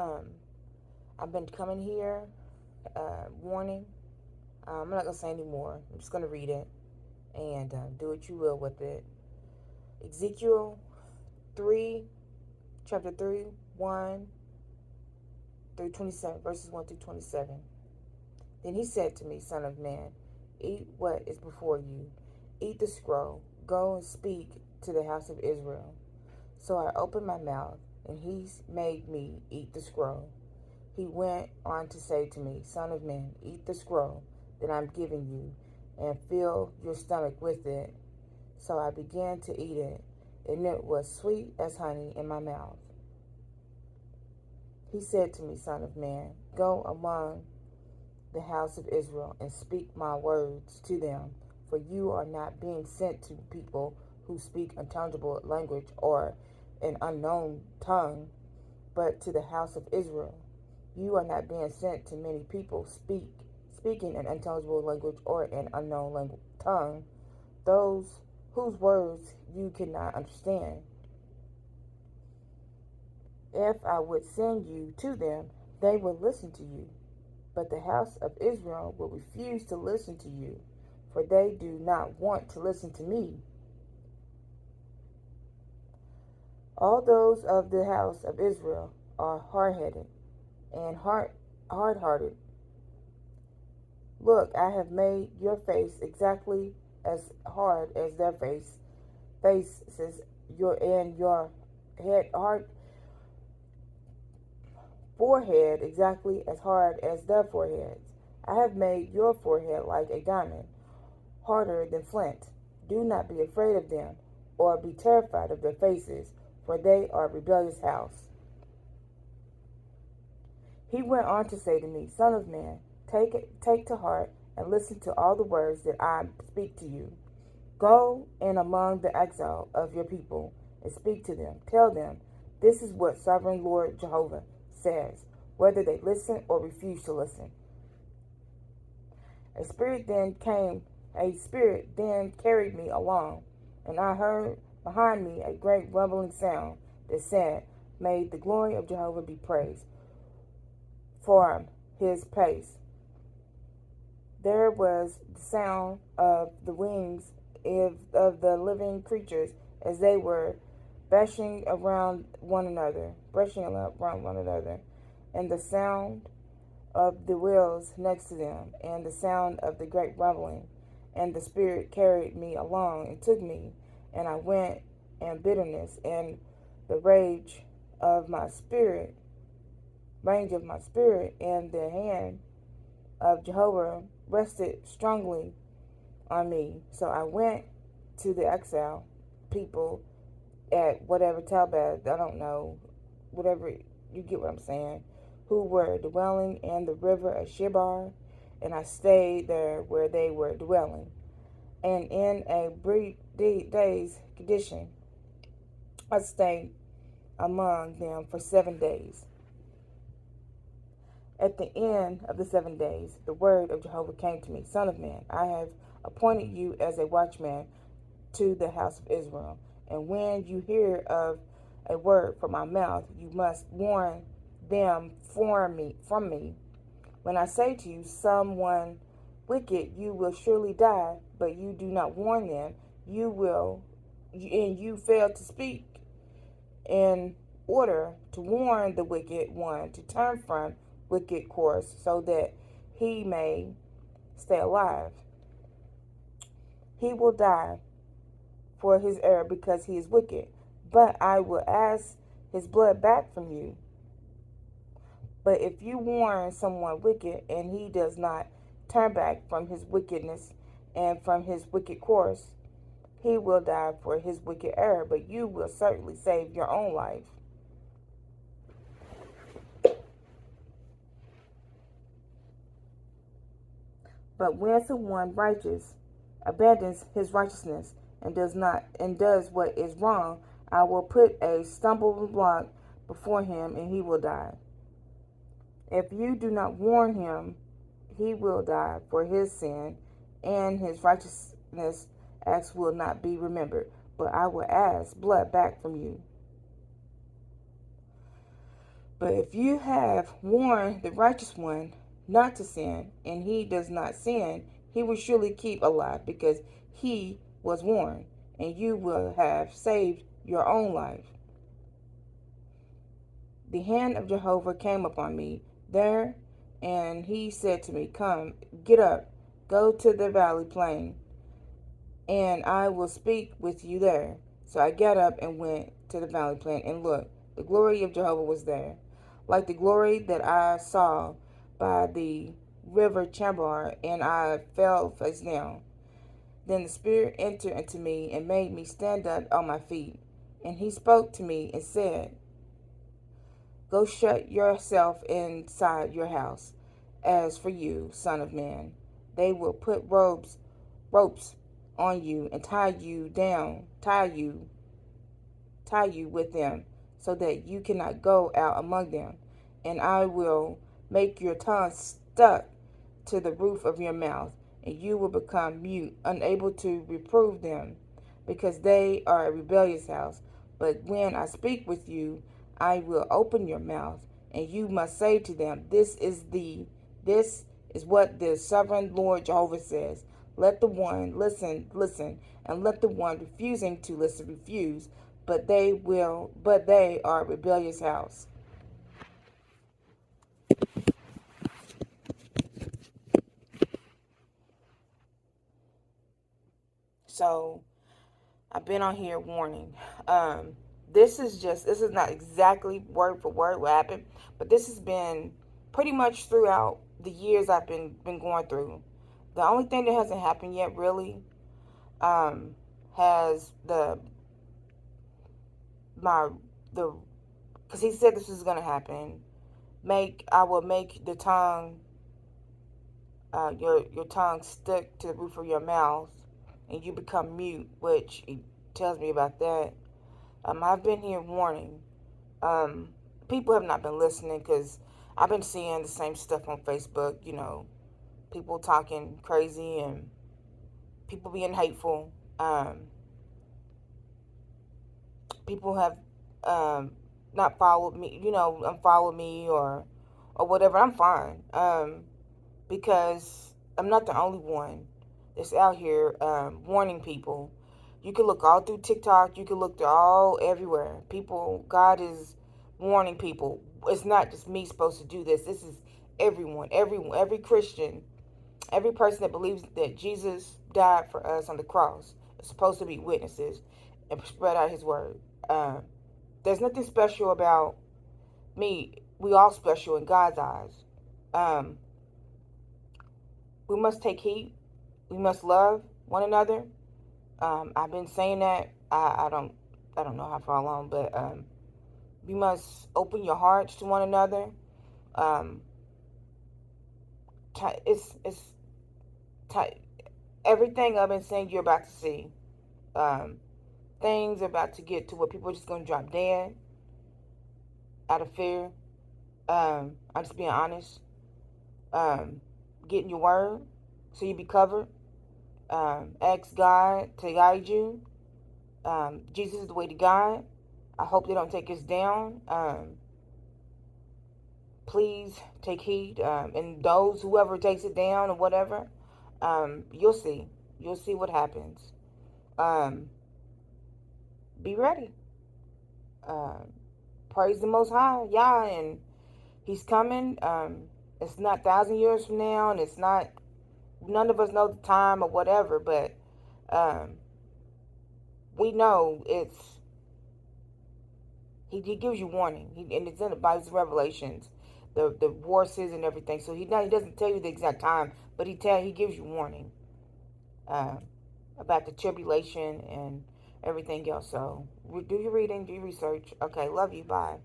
Um, I've been coming here, warning. I'm not gonna say any more. I'm just gonna read it and do what you will with it. Ezekiel 3, chapter 3, 1 through 27, verses 1 through 27. Then he said to me, Son of man, eat what is before you, eat the scroll, go and speak to the house of Israel. So I opened my mouth, and he made me eat the scroll. He went on to say to me, Son of man, eat the scroll that I'm giving you, and fill your stomach with it. So I began to eat it, and it was sweet as honey in my mouth. He said to me, Son of man, go among the house of Israel and speak my words to them, for you are not being sent to people who speak unintelligible language or an unknown tongue, but to the house of Israel. You are not being sent to many people speaking an unintelligible language or an unknown tongue, those whose words you cannot understand. If I would send you to them, they would listen to you. But the house of Israel will refuse to listen to you, for they do not want to listen to me. All those of the house of Israel are hard-headed and hard-hearted. Look, I have made your face exactly as hard as their faces, your head hard forehead exactly as hard as their foreheads. I have made your forehead like a diamond, harder than flint. Do not be afraid of them, or be terrified of their faces, for they are a rebellious house. He went on to say to me, Son of man, take to heart and listen to all the words that I speak to you. Go in among the exile of your people and speak to them. Tell them, this is what Sovereign Lord Jehovah says, whether they listen or refuse to listen. A spirit then carried me along, and I heard behind me a great rumbling sound that said, May the glory of Jehovah be praised for his pace. There was the sound of the wings of the living creatures as they were brushing around one another, and the sound of the wheels next to them, and the sound of the great rumbling. And the Spirit carried me along and took me, and I went, and bitterness and the range of my spirit, and the hand of Jehovah rested strongly on me. So I went to the exile people at whatever Talbad, I don't know, whatever, you get what I'm saying, who were dwelling in the river of Shibar, and I stayed there where they were dwelling. And in a brief day's condition, I stayed among them for 7 days. At the end of the 7 days, the word of Jehovah came to me, Son of man, I have appointed you as a watchman to the house of Israel. And when you hear of a word from my mouth, you must warn them from me. When I say to you, someone wicked, you will surely die, but you do not warn them, and you fail to speak in order to warn the wicked one to turn from wicked course so that he may stay alive. He will die for his error because he is wicked, but I will ask his blood back from you. But if you warn someone wicked and he does not turn back from his wickedness and from his wicked course, he will die for his wicked error, but you will certainly save your own life. But when someone righteous abandons his righteousness and does what is wrong, I will put a stumbling block before him and he will die. If you do not warn him, he will die for his sin, and his righteousness acts will not be remembered. But I will ask blood back from you. But if you have warned the righteous one not to sin, and he does not sin, he will surely keep alive because he was warned, and you will have saved your own life. The hand of Jehovah came upon me there, and he said to me, Come, get up, go to the valley plain, and I will speak with you there. So I got up and went to the valley plain, and look, the glory of Jehovah was there, like the glory that I saw by the river Chambar, and I fell face down. Then the Spirit entered into me and made me stand up on my feet. And he spoke to me and said, Go shut yourself inside your house. As for you, son of man, they will put ropes on you and tie you with them, so that you cannot go out among them. And I will make your tongue stuck to the roof of your mouth, and you will become mute, unable to reprove them, because they are a rebellious house. But when I speak with you, I will open your mouth, and you must say to them, This is what the sovereign Lord Jehovah says. Let the one listen, and let the one refusing to listen refuse. But they are a rebellious house. So I've been on here warning. This is not exactly word for word what happened, but this has been pretty much throughout the years I've been going through. The only thing that hasn't happened yet really has my the because he said this was gonna happen. I will make the tongue your tongue stick to the roof of your mouth, and you become mute, which he tells me about that. I've been here warning. Um, People have not been listening because I've been seeing the same stuff on Facebook. People talking crazy and people being hateful. People have not followed me, unfollowed me or whatever. I'm fine. Because I'm not the only one that's out here warning people. You can look all through TikTok. You can look through all everywhere. God is warning people. It's not just me supposed to do this. This is everyone, every Christian, every person that believes that Jesus died for us on the cross is supposed to be witnesses and spread out His word. There's nothing special about me. We all special in God's eyes. Um, we must take heed. We must love one another. I've been saying that. I don't know how far along, but you must open your hearts to one another. Um, it's everything I've been saying. You're about to see. Um, Things are about to get to where people are just gonna drop dead out of fear. I'm just being honest. Get in your word so you be covered. Ask God to guide you. Jesus is the way to God. I hope they don't take us down. Please take heed. And whoever takes it down or whatever, you'll see. You'll see what happens. Um, be ready. Um, Praise the Most High, Yah, and He's coming. It's not 1,000 years from now, and it's not. None of us know the time or whatever, but um, we know he gives you warning. And it's in the Bible's Revelations, the horses and everything. So he doesn't tell you the exact time, but he gives you warning uh, about the tribulation and everything else. So do your reading, do your research. Okay, love you. Bye.